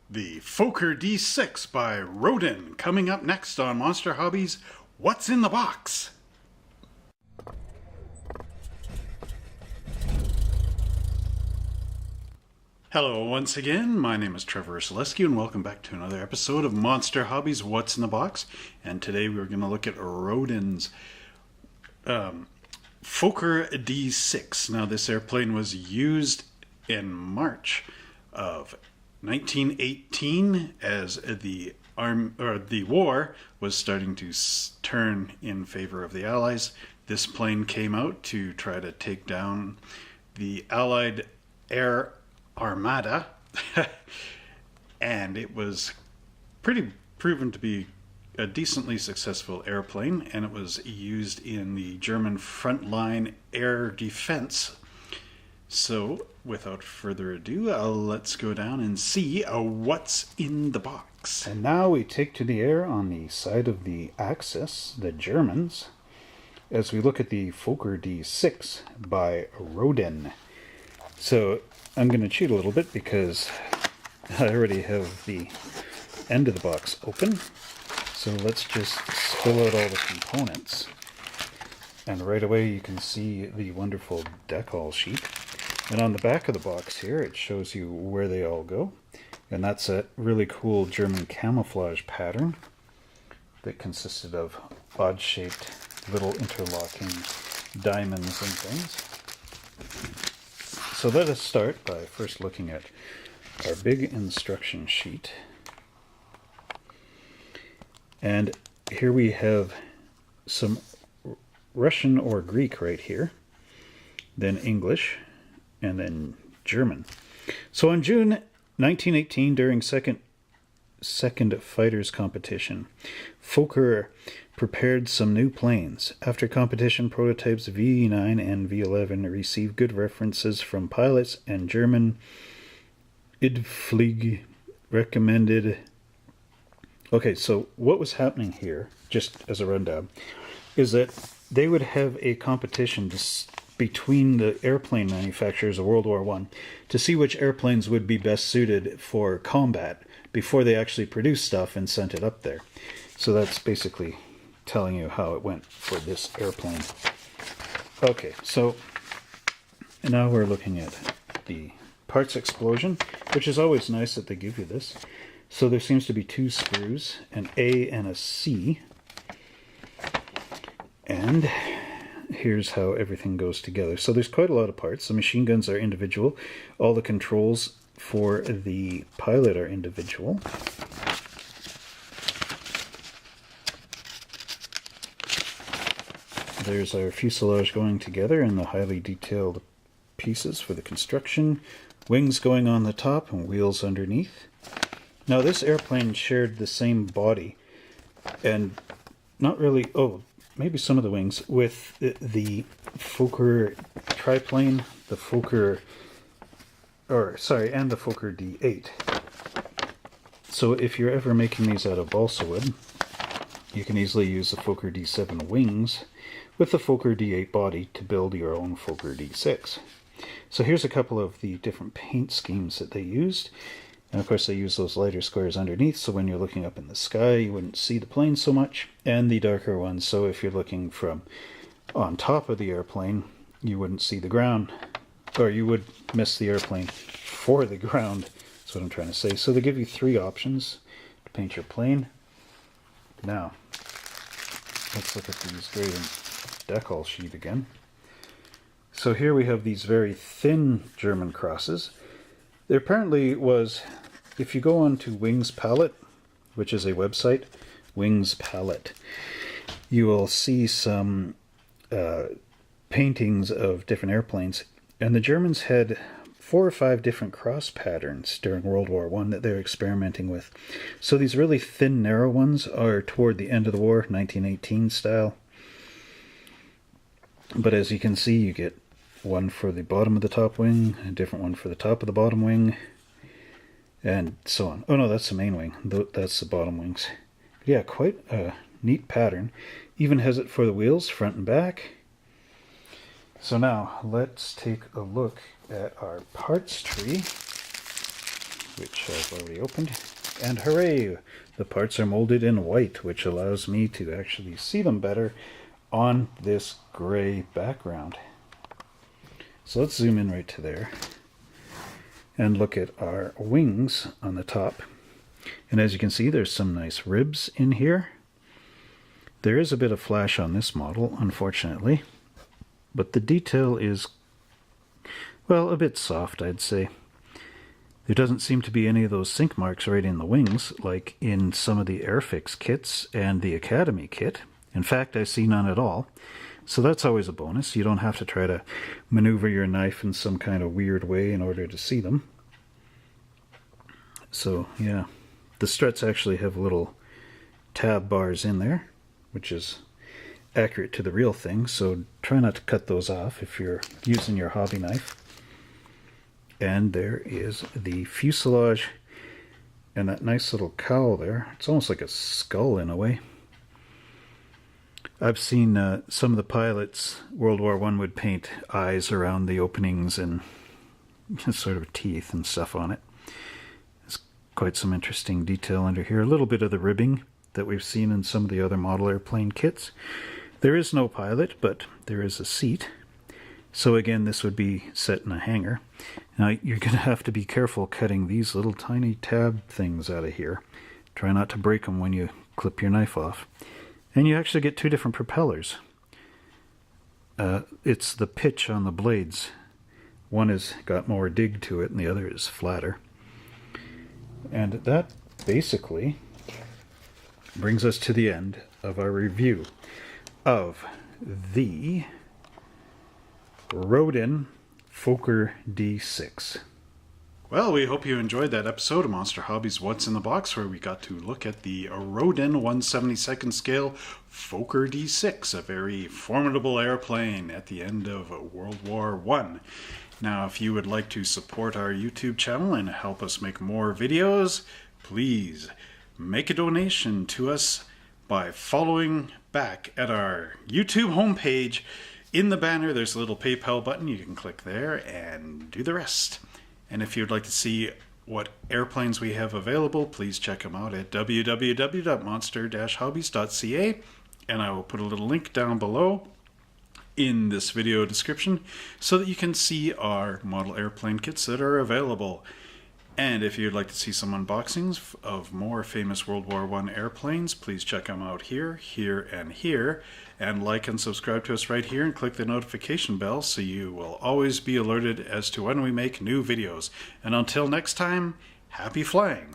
The Fokker D6 by Roden, coming up next on Monster Hobbies, What's in the Box? Hello once again, my name is Trevor Selesky and welcome back to another episode of Monster Hobbies, What's in the Box? And today we're going to look at Roden's Fokker D6. Now this airplane was used in March of 1918 as the war was starting to turn in favor of the Allies. This plane came out to try to take down the Allied air armada, and it was proven to be a decently successful airplane, and it was used in the German frontline air defense. So, without further ado, let's go down and see what's in the box. And now we take to the air on the side of the Axis, the Germans, as we look at the Fokker D6 by Roden. So, I'm going to cheat a little bit because I already have the end of the box open. So let's just spill out all the components. And right away you can see the wonderful decal sheet. And on the back of the box here, it shows you where they all go. And that's a really cool German camouflage pattern that consisted of odd-shaped little interlocking diamonds and things. So let us start by first looking at our big instruction sheet. And here we have some Russian or Greek right here, then English, and then German. So on June 1918, during second fighters competition, Fokker prepared some new planes. After competition, prototypes V9 and V11 received good references from pilots, and German IDFLIG recommended. Okay, so what was happening here, just as a rundown, is that they would have a competition between the airplane manufacturers of World War I to see which airplanes would be best suited for combat before they actually produced stuff and sent it up there. So that's basically telling you how it went for this airplane. Okay, so now we're looking at the parts explosion, which is always nice that they give you this. So there seems to be two screws, an A and a C. And here's how everything goes together. So there's quite a lot of parts. The machine guns are individual. All the controls for the pilot are individual. There's our fuselage going together and the highly detailed pieces for the construction. Wings going on the top and wheels underneath. Now this airplane shared the same body, and not really, maybe some of the wings, with the Fokker triplane, the Fokker, and the Fokker D8. So if you're ever making these out of balsa wood, you can easily use the Fokker D7 wings with the Fokker D8 body to build your own Fokker D6. So here's a couple of the different paint schemes that they used. And of course they use those lighter squares underneath, so when you're looking up in the sky you wouldn't see the plane so much, and the darker ones, so if you're looking from on top of the airplane you wouldn't see the ground, or you would miss the airplane for the ground. That's what I'm trying to say. So they give you three options to paint your plane. Now let's look at these great decal sheet again. So here we have these very thin German crosses. There apparently was, if you go on to Wings Palette, which is a website, Wings Palette, you will see some paintings of different airplanes. And the Germans had 4 or 5 different cross patterns during World War I that they're experimenting with. So these really thin, narrow ones are toward the end of the war, 1918 style. But as you can see, you get one for the bottom of the top wing, a different one for the top of the bottom wing, and so on. Oh no, that's the main wing. That's the bottom wings. Yeah, quite a neat pattern. Even has it for the wheels, front and back. So now, let's take a look at our parts tree. which I've already opened. And hooray! The parts are molded in white, which allows me to actually see them better on this gray background. So let's zoom in right to there and look at our wings on the top. And as you can see, there's some nice ribs in here. There is a bit of flash on this model, unfortunately, but the detail is, well, a bit soft, I'd say. There doesn't seem to be any of those sink marks right in the wings, like in some of the Airfix kits and the Academy kit. In fact, I see none at all. So that's always a bonus. You don't have to try to maneuver your knife in some kind of weird way in order to see them. So, yeah. The struts actually have little tab bars in there, which is accurate to the real thing. So try not to cut those off if you're using your hobby knife. And there is the fuselage and that nice little cowl there. It's almost like a skull in a way. I've seen some of the pilots, World War I, would paint eyes around the openings and sort of teeth and stuff on it. There's quite some interesting detail under here. A little bit of the ribbing that we've seen in some of the other model airplane kits. There is no pilot, but there is a seat. So again, this would be set in a hangar. Now you're going to have to be careful cutting these little tiny tab things out of here. Try not to break them when you clip your knife off. And you actually get two different propellers. It's the pitch on the blades. One has got more dig to it and the other is flatter. And that basically brings us to the end of our review of the Roden Fokker D6. Well, we hope you enjoyed that episode of Monster Hobbies What's in the Box, where we got to look at the Roden 1/72nd scale Fokker D6, a very formidable airplane at the end of World War I. Now, if you would like to support our YouTube channel and help us make more videos, please make a donation to us by following back at our YouTube homepage. In the banner, there's a little PayPal button. You can click there and do the rest. And if you'd like to see what airplanes we have available, please check them out at www.monster-hobbies.ca, and I will put a little link down below in this video description so that you can see our model airplane kits that are available. And if you'd like to see some unboxings of more famous World War I airplanes, please check them out here, here, and here. And like and subscribe to us right here and click the notification bell so you will always be alerted as to when we make new videos. And until next time, happy flying!